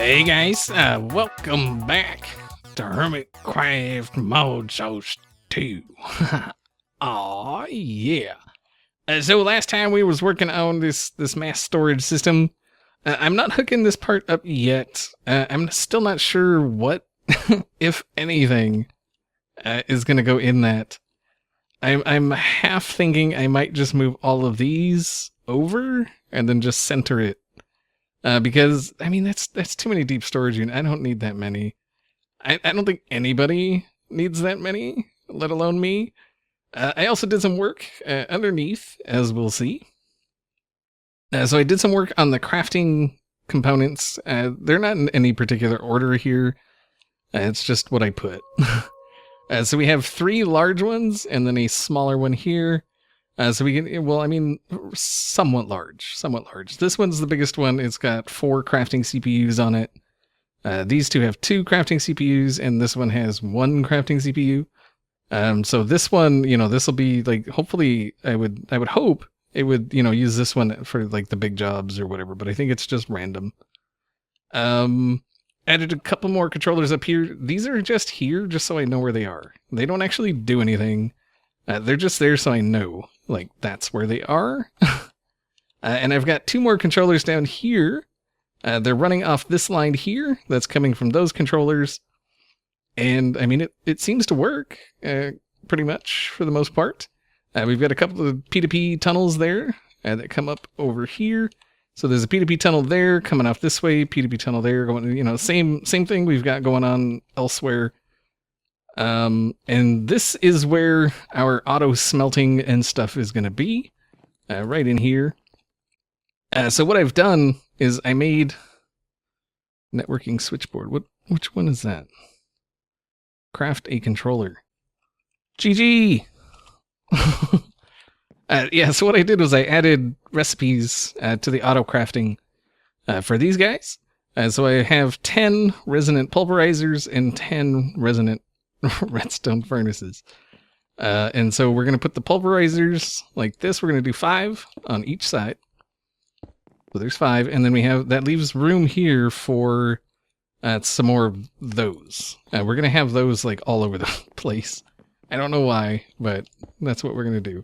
Hey guys, welcome back to HermitCraft ModSauce 2. Aw, yeah. So last time we was working on this mass storage system. I'm not hooking this part up yet. I'm still not sure what, if anything, is going to go in that. I'm half thinking I might just move all of these over and then just center it. Because, I mean, that's too many deep storage units. I don't need that many. I don't think anybody needs that many, let alone me. I also did some work underneath, as we'll see. So I did some work on the crafting components. They're not in any particular order here. It's just what I put. So we have 3 large ones and then a smaller one here. So we can, well, I mean, somewhat large. This one's the biggest one. It's got 4 crafting CPUs on it. These 2 have 2 crafting CPUs, and this one has 1 crafting CPU. So this one, this will be like, hopefully, I would hope it would, use this one for like the big jobs or whatever. But I think it's just random. Added a couple more controllers up here. These are just here, just so I know where they are. They don't actually do anything. They're just there so I know, like, that's where they are. And I've got 2 more controllers down here. They're running off this line here that's coming from those controllers. And, I mean, it seems to work, pretty much, for the most part. We've got a couple of P2P tunnels there that come up over here. So there's a P2P tunnel there coming off this way, P2P tunnel there, going, same thing we've got going on elsewhere. And this is where our auto smelting and stuff is going to be, right in here. So what I've done is I made networking switchboard. Which one is that? Craft a controller. GG! Yeah, so what I did was I added recipes to the auto crafting for these guys. So I have 10 resonant pulverizers and 10 resonant redstone furnaces. And so we're going to put the pulverizers like this. We're going to do 5 on each side. So there's 5. And then we have, that leaves room here for some more of those. We're going to have those like all over the place. I don't know why, but that's what we're going to do.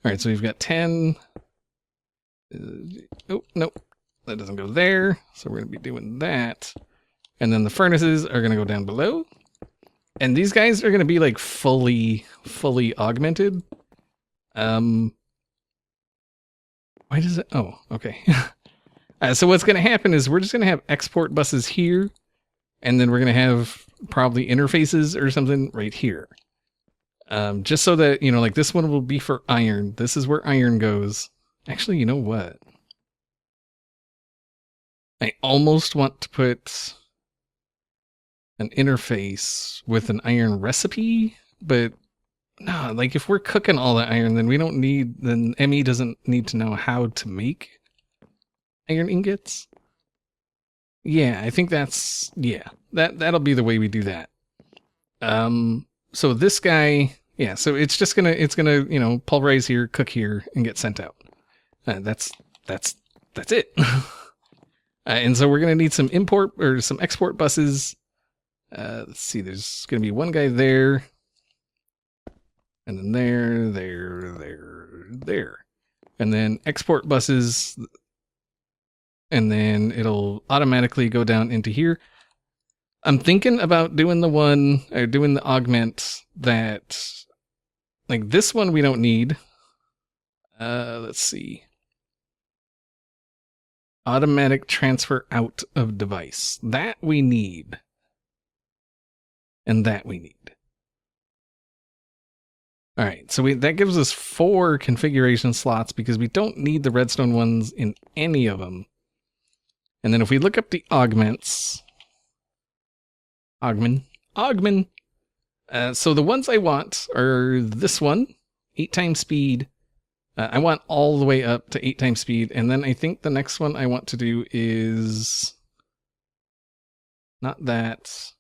All right, so we've got 10. Oh, no, that doesn't go there. So we're going to be doing that. And then the furnaces are going to go down below. And these guys are going to be like fully augmented. Why does it? Oh, okay. So what's going to happen is we're just going to have export buses here. And then we're going to have probably interfaces or something right here. Just so that, like this one will be for iron. This is where iron goes. Actually, you know what? I almost want to put an interface with an iron recipe, but no, like if we're cooking all the iron, then then ME doesn't need to know how to make iron ingots. Yeah, I think that'll be the way we do that. So this guy, yeah, so it's gonna, pulverize here, cook here, and get sent out. That's it. And so we're gonna need some import or some export buses. Let's see, there's going to be one guy there, and then there. And then export buses, and then it'll automatically go down into here. I'm thinking about doing the augment that, like this one we don't need. Let's see. Automatic transfer out of device. That we need. And that we need. All right, so that gives us 4 configuration slots because we don't need the redstone ones in any of them. And then if we look up the augments, augment. So the ones I want are this one, 8 times speed. I want all the way up to 8 times speed. And then I think the next one I want to do is not that.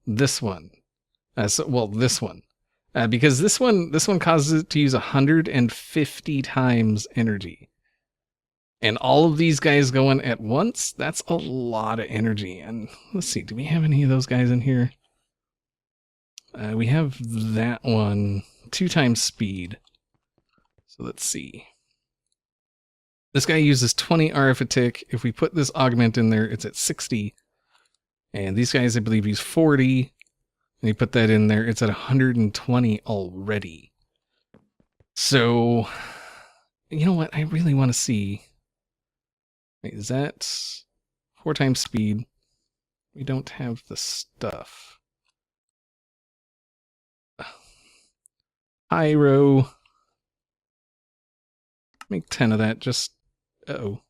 This one. This one. Because this one causes it to use 150 times energy. And all of these guys going at once, that's a lot of energy. And let's see, do we have any of those guys in here? We have that one, 2 times speed. So let's see. This guy uses 20 RF a tick. If we put this augment in there, it's at 60. And these guys, I believe, use 40. And you put that in there, it's at 120 already. So, you know what? I really want to see. Wait, is that 4 times speed? We don't have the stuff. Pyro. Make 10 of that, just... Uh-oh.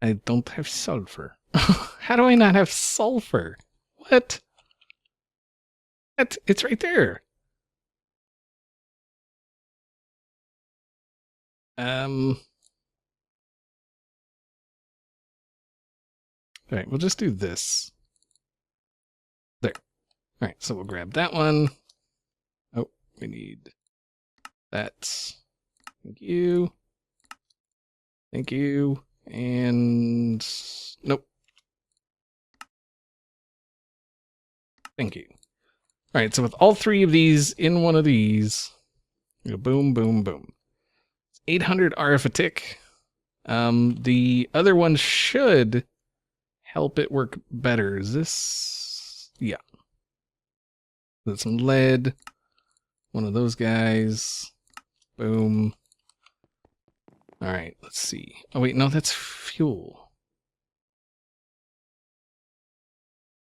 I don't have sulfur. How do I not have sulfur? What? It's right there. Alright, we'll just do this. There. Alright, so we'll grab that one. Oh, we need that. Thank you. Thank you. And... nope. Thank you. Alright, so with all 3 of these in one of these, you go boom, boom, boom. It's 800 RF a tick. The other one should help it work better. Is this... yeah. That's some lead. One of those guys. Boom. Alright, let's see. Oh wait, no, that's fuel.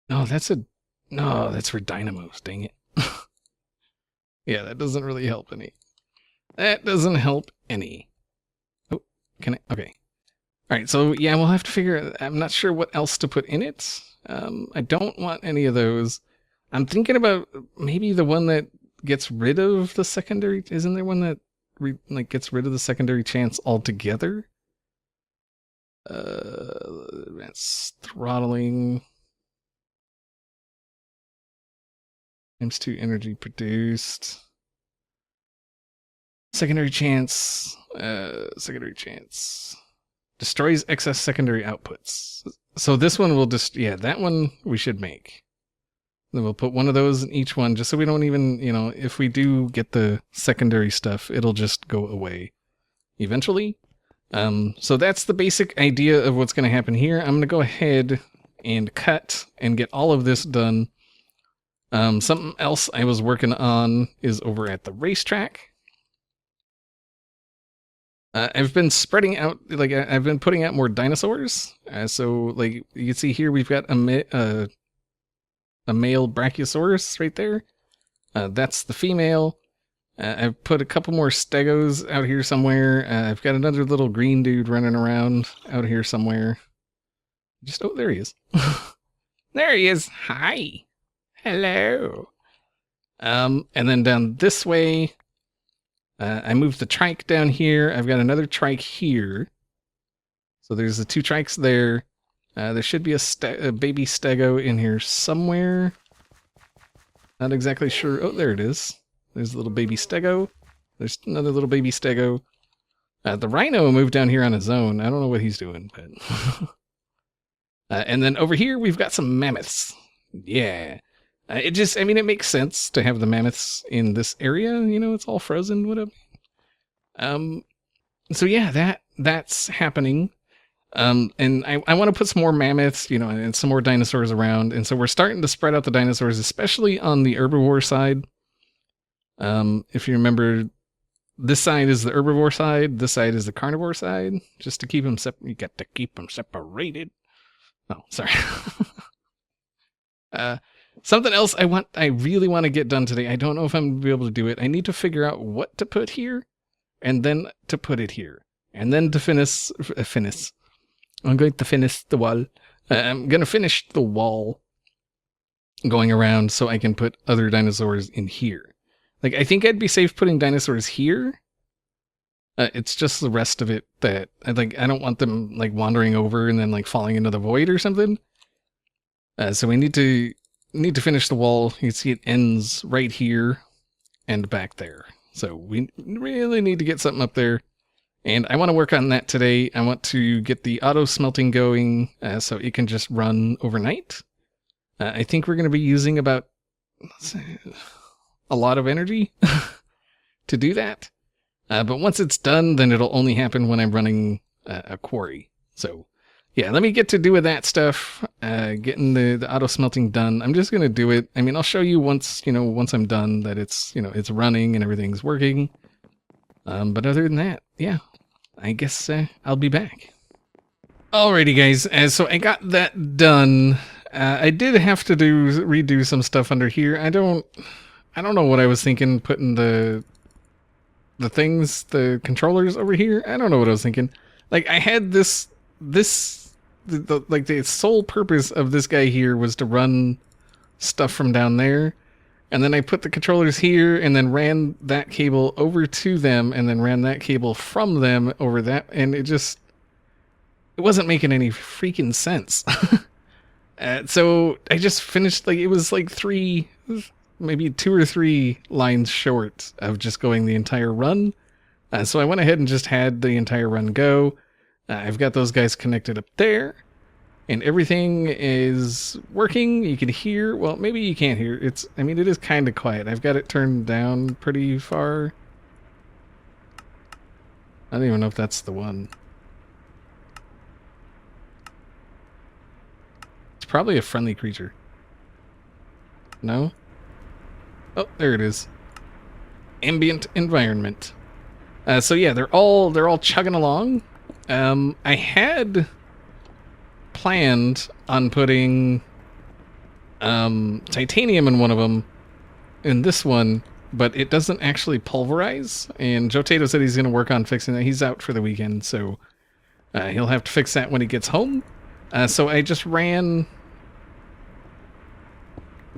No, that's a... no, that's for dynamos, dang it. Yeah, that doesn't really help any. That doesn't help any. Oh, can I? Okay. Alright, so yeah, we'll have to figure... I'm not sure what else to put in it. I don't want any of those. I'm thinking about maybe the one that gets rid of the secondary... isn't there one that gets rid of the secondary chance altogether? That's throttling... times 2 energy produced. Secondary chance. Secondary chance. Destroys excess secondary outputs. So this one will just... yeah, that one we should make. Then we'll put one of those in each one, just so we don't even, you know, if we do get the secondary stuff, it'll just go away eventually. So that's the basic idea of what's going to happen here. I'm going to go ahead and cut and get all of this done. Something else I was working on is over at the racetrack. I've been spreading out, like, I've been putting out more dinosaurs. So, like, you can see here we've got a male Brachiosaurus right there. That's the female. I've put a couple more stegos out here somewhere. I've got another little green dude running around out here somewhere. Just, oh, there he is. There he is. Hi. Hello. And then down this way, I moved the trike down here. I've got another trike here. So there's the 2 trikes there. There should be a baby stego in here somewhere. Not exactly sure. Oh, there it is. There's a little baby stego. There's another little baby stego. The rhino moved down here on his own. I don't know what he's doing, but... and then over here, we've got some mammoths. Yeah. It just, I mean, it makes sense to have the mammoths in this area. You know, it's all frozen, whatever. So yeah, that's happening. And I want to put some more mammoths, you know, and some more dinosaurs around. And so we're starting to spread out the dinosaurs, especially on the herbivore side. If you remember, this side is the herbivore side. This side is the carnivore side. Just to keep them you got to keep them separated. Oh, sorry. Something else I really want to get done today. I don't know if I'm going to be able to do it. I need to figure out what to put here, and then to put it here, and then to finish. I'm going to finish the wall. I'm going to finish the wall going around so I can put other dinosaurs in here. Like, I think I'd be safe putting dinosaurs here. It's just the rest of it that I don't want them like wandering over and then like falling into the void or something. So we need to finish the wall. You can see it ends right here and back there. So we really need to get something up there. And I want to work on that today. I want to get the auto smelting going so it can just run overnight. I think we're going to be using about a lot of energy to do that. But once it's done, then it'll only happen when I'm running a quarry. So yeah, let me get to doing that stuff, getting the auto smelting done. I'm just going to do it. I mean, I'll show you once I'm done that it's, it's running and everything's working. But other than that, yeah, I guess I'll be back. Alrighty, guys. So I got that done. I did have to redo some stuff under here. I don't know what I was thinking putting the controllers over here. I don't know what I was thinking. Like, I had the sole purpose of this guy here was to run stuff from down there. And then I put the controllers here and then ran that cable over to them and then ran that cable from them over that. And it wasn't making any freaking sense. So I just finished, it was like maybe 2 or 3 lines short of just going the entire run. So I went ahead and just had the entire run go. I've got those guys connected up there. And everything is working. You can hear, well, maybe you can't hear. It is kind of quiet. I've got it turned down pretty far. I don't even know if that's the one. It's probably a friendly creature. No? Oh, there it is. Ambient environment. So yeah, they're all chugging along. I had planned on putting titanium in one of them in this one, but it doesn't actually pulverize, and Joe Tato said he's going to work on fixing that. He's out for the weekend, so he'll have to fix that when he gets home. So I just ran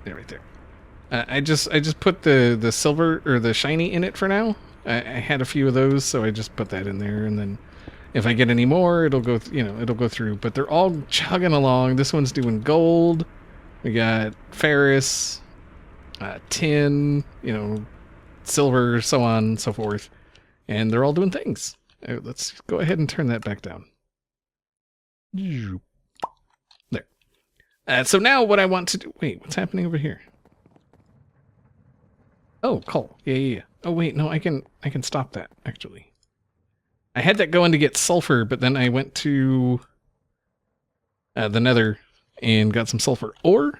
there, right there. I just put the silver or the shiny in it for now. I had a few of those, so I just put that in there, and then if I get any more, it'll go, it'll go through. But they're all chugging along. This one's doing gold. We got ferrous, tin, silver, so on and so forth. And they're all doing things. Let's go ahead and turn that back down. There. So now what I want to do... Wait, what's happening over here? Oh, coal. Yeah. Oh, wait, no, I can stop that, actually. I had that going to get sulfur, but then I went to the nether and got some sulfur ore.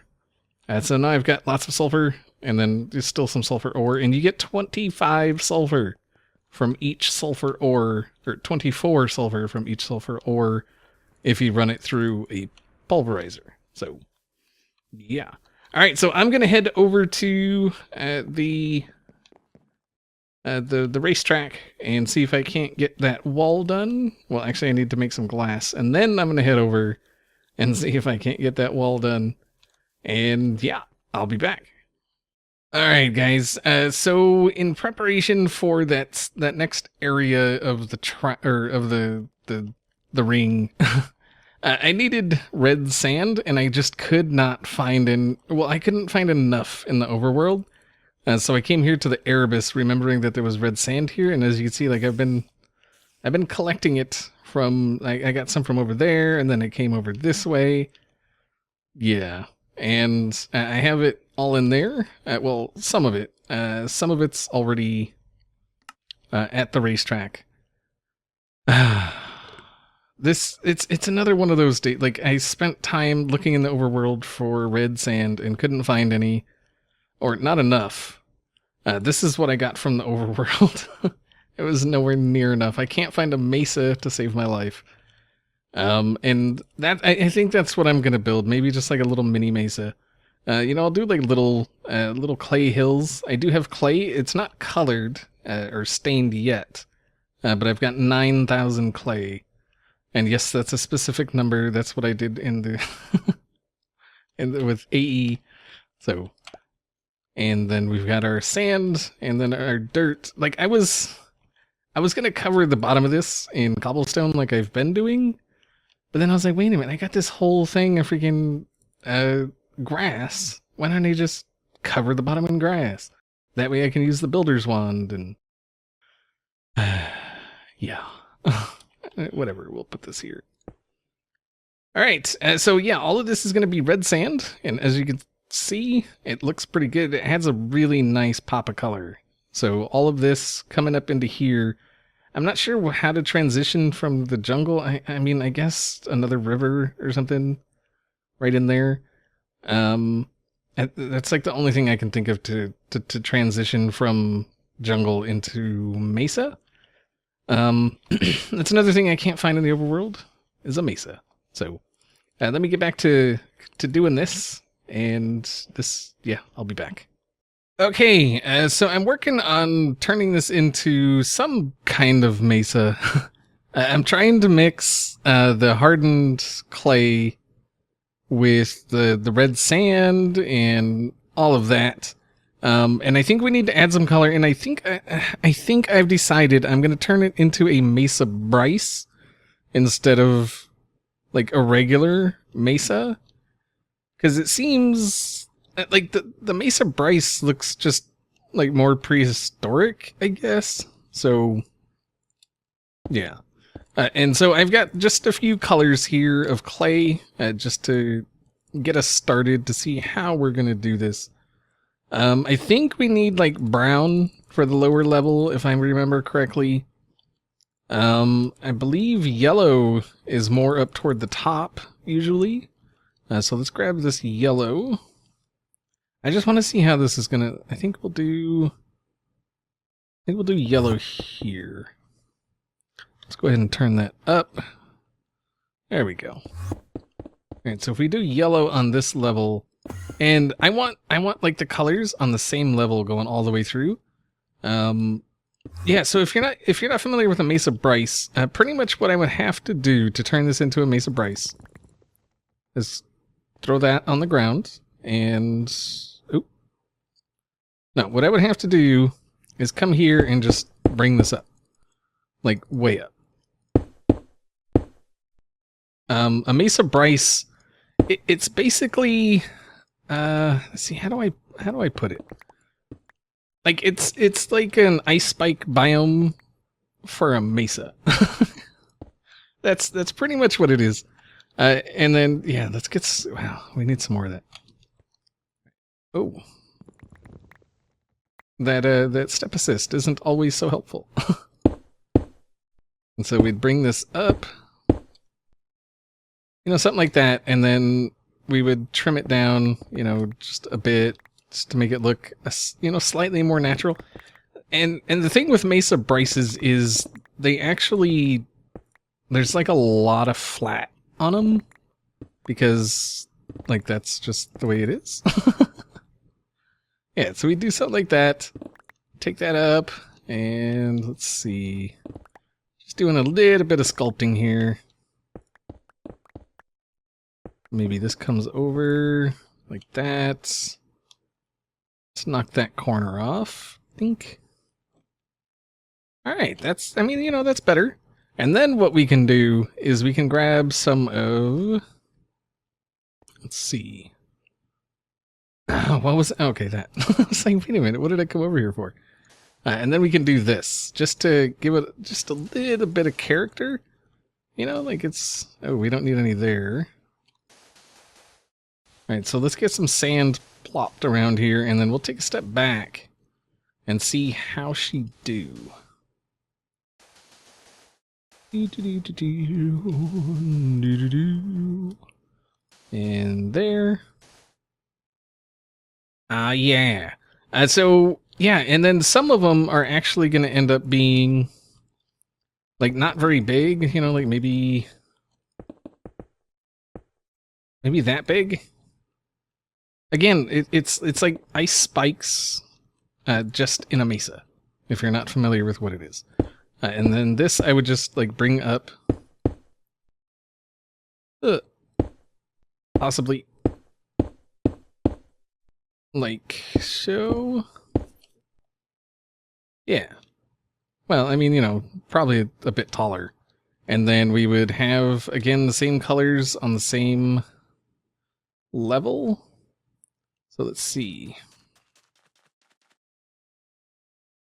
So now I've got lots of sulfur, and then there's still some sulfur ore, and you get 25 sulfur from each sulfur ore, or 24 sulfur from each sulfur ore if you run it through a pulverizer. So, yeah. All right, so I'm going to head over to the racetrack and see if I can't get that wall done. Well, actually, I need to make some glass, and then I'm going to head over and see if I can't get that wall done. And yeah, I'll be back. All right, guys. So in preparation for that next area of the ring, I needed red sand, and I just could not find I couldn't find enough in the overworld. So I came here to the Erebus, remembering that there was red sand here, and as you can see, I've been collecting it from. I got some from over there, and then it came over this way. Yeah, and I have it all in there. Well, some of it. Some of it's already at the racetrack. It's another one of those days. I spent time looking in the overworld for red sand and couldn't find any, or not enough. This is what I got from the overworld. It was nowhere near enough. I can't find a mesa to save my life. And that I think that's what I'm gonna build. Maybe just like a little mini mesa. I'll do like little clay hills. I do have clay. It's not colored or stained yet, but I've got 9,000 clay. And yes, that's a specific number. That's what I did in the with AE. So. And then we've got our sand, and then our dirt. I was going to cover the bottom of this in cobblestone like I've been doing. But then I was like, wait a minute, I got this whole thing of freaking grass. Why don't I just cover the bottom in grass? That way I can use the builder's wand and... yeah. Whatever, we'll put this here. All right, so yeah, all of this is going to be red sand, and as you can see, it looks pretty good. It has a really nice pop of color. So all of this coming up into here, I'm not sure how to transition from the jungle. I mean, I guess another river or something right in there. That's like the only thing I can think of to transition from jungle into mesa. That's another thing I can't find in the overworld is a mesa. So let me get back to doing this, and this, yeah, I'll be back. Okay, so I'm working on turning this into some kind of mesa. I'm trying to mix the hardened clay with the red sand and all of that. And I think we need to add some color, and I think I've decided I'm going to turn it into a Mesa Bryce instead of like a regular mesa, because it seems like the Mesa Bryce looks just like more prehistoric, I guess. So yeah. And so I've got just a few colors here of clay just to get us started to see how we're going to do this. I think we need like brown for the lower level, if I remember correctly. I believe yellow is more up toward the top, usually. So let's grab this yellow. I just want to see how this is going to... I think we'll do yellow here. Let's go ahead and turn that up. There we go. Alright, so if we do yellow on this level, and I want like the colors on the same level going all the way through. Yeah, so if you're not familiar with a Mesa Bryce, pretty much what I would have to do to turn this into a Mesa Bryce is throw that on the ground, and no, what I would have to do is come here and just bring this up, like way up. A Mesa Bryce, it's basically, let's see, how do I put it? Like it's like an ice spike biome for a mesa. That's pretty much what it is. And then yeah, let's get. Wow, we need some more of that. Oh, that step assist isn't always so helpful. And so we'd bring this up, something like that, and then we would trim it down, just a bit, just to make it look, slightly more natural. And the thing with Mesa Bryces is they actually, there's like a lot of flat on them because like that's just the way it is. Yeah, so we do something like that, take that up, and let's see, just doing a little bit of sculpting here. Maybe this comes over like that. Let's knock that corner off, I think. Alright, that's better. And then what we can do is we can grab some of... Let's see. What was... Okay, that. I was like, wait a minute, what did I come over here for? And then we can do this, just to give it just a little bit of character. Like it's... Oh, we don't need any there. Alright, so let's get some sand plopped around here, and then we'll take a step back and see how she do. And there. Yeah. So, yeah, and then some of them are actually going to end up being, like, not very big, like maybe that big. Again, it's like ice spikes, just in a mesa, if you're not familiar with what it is. And then this I would just like bring up, possibly like so. Yeah. Well, I mean, probably a bit taller. And then we would have, again, the same colors on the same level. So let's see.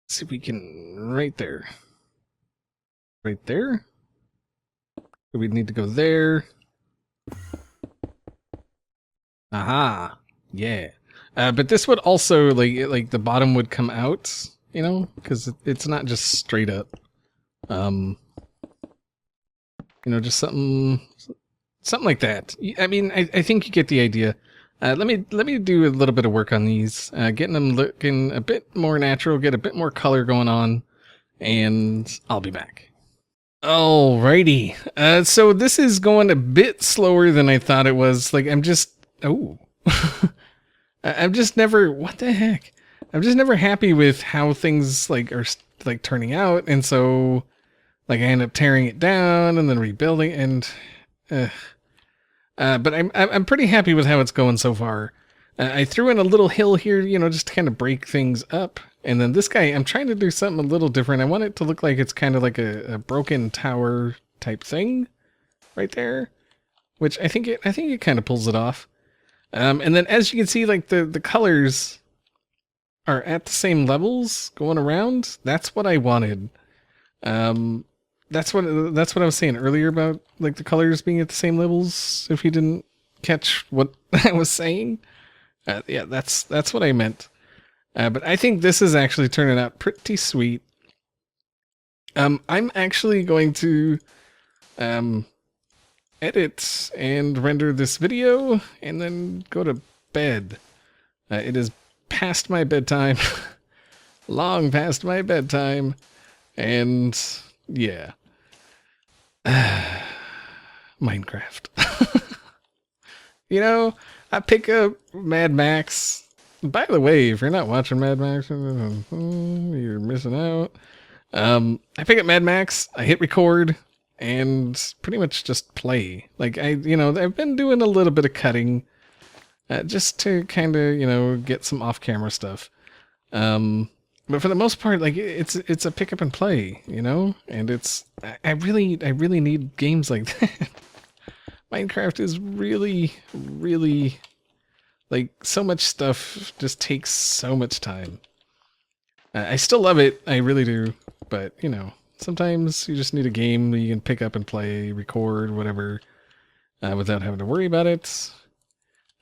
Let's see if we can, right there. right there. So we'd need to go there. Aha. Yeah. But this would also, like the bottom would come out, you know, because it's not just straight up. You know, just something like that. I mean, I think you get the idea. Let me do a little bit of work on these, getting them looking a bit more natural, get a bit more color going on, and I'll be back. Alrighty. So this is going a bit slower than I thought it was. Like, I'm just, I'm just never, what the heck? I'm just never happy with how things like are like turning out, and so like I end up tearing it down and then rebuilding, and but I'm pretty happy with how it's going so far. I threw in a little hill here, you know, just to kind of break things up. And then this guy, I'm trying to do something a little different. I want it to look like it's kind of like a broken tower type thing right there, which I think it kind of pulls it off. And then as you can see, like the colors are at the same levels going around. That's what I wanted. That's what I was saying earlier about like the colors being at the same levels. If you didn't catch what I was saying, yeah, that's what I meant. But I think this is actually turning out pretty sweet. I'm actually going to edit and render this video and then go to bed. It is past my bedtime, long past my bedtime, and yeah. Minecraft. You know, I pick up Mad Max. By the way, if you're not watching Mad Max, you're missing out. I pick up Mad Max, I hit record, and pretty much just play. Like, I've been doing a little bit of cutting, just to kind of, get some off-camera stuff. But for the most part, like, it's a pick up and play, and I really need games like that. Minecraft is really, really, like, so much stuff just takes so much time. I still love it, I really do, but, sometimes you just need a game that you can pick up and play, record, whatever, without having to worry about it.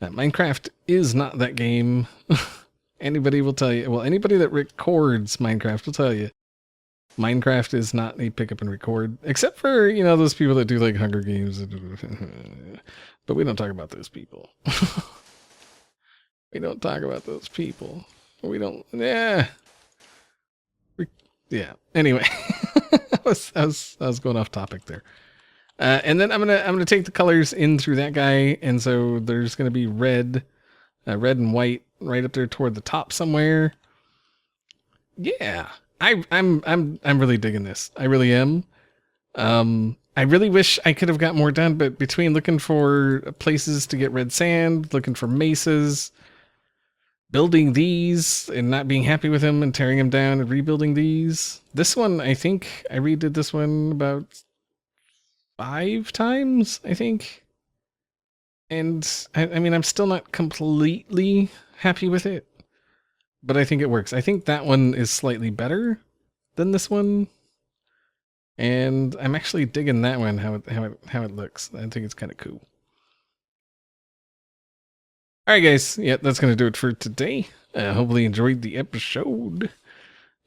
Minecraft is not that game. Anybody will tell you, well, anybody that records Minecraft will tell you, Minecraft is not a pick up and record, except for, those people that do like Hunger Games. But we don't talk about those people. We don't talk about those people. We don't, yeah. Yeah. Anyway, I was going off topic there. And then I'm gonna take the colors in through that guy, and so there's gonna be red and white right up there toward the top somewhere. Yeah, I'm really digging this. I really am. I really wish I could have got more done, but between looking for places to get red sand, looking for mesas, building these and not being happy with them and tearing them down and rebuilding these. This one, I think I redid this one about 5 times, I think. And I mean, I'm still not completely happy with it, but I think it works. I think that one is slightly better than this one. And I'm actually digging that one, how it looks. I think it's kind of cool. Alright guys, yeah, that's going to do it for today. Hopefully you enjoyed the episode.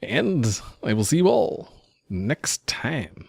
And I will see you all next time.